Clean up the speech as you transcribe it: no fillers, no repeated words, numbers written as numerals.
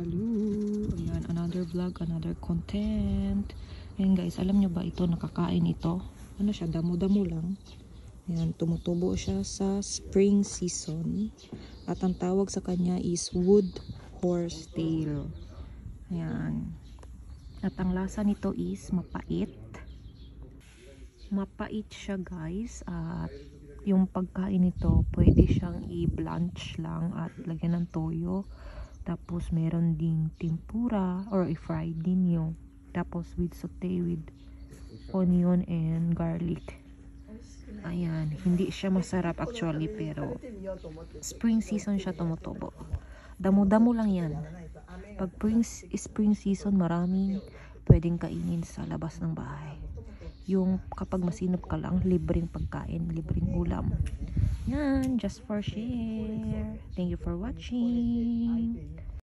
Hello! Ayan, another vlog, another content. Ayan guys, alam nyo ba ito, nakakain ito? Ano siya, damo-damo lang. Ayan, tumutubo siya sa spring season. At ang tawag sa kanya is wood horsetail. Ayan. At ang lasa nito is mapait. Mapait siya guys. At yung pagkain nito, pwede siyang i-blanch lang at lagyan ng toyo. Tapos meron ding tempura or i-fry din yung. Tapos with saute with onion and garlic. Ayan, hindi siya masarap actually pero spring season siya tumutubo. Damo-damo lang yan. Pag spring season, maraming pwedeng kainin sa labas ng bahay. Yung kapag masinop ka lang, libreng pagkain, libreng ulam. Yan, just for share. Thank you for watching.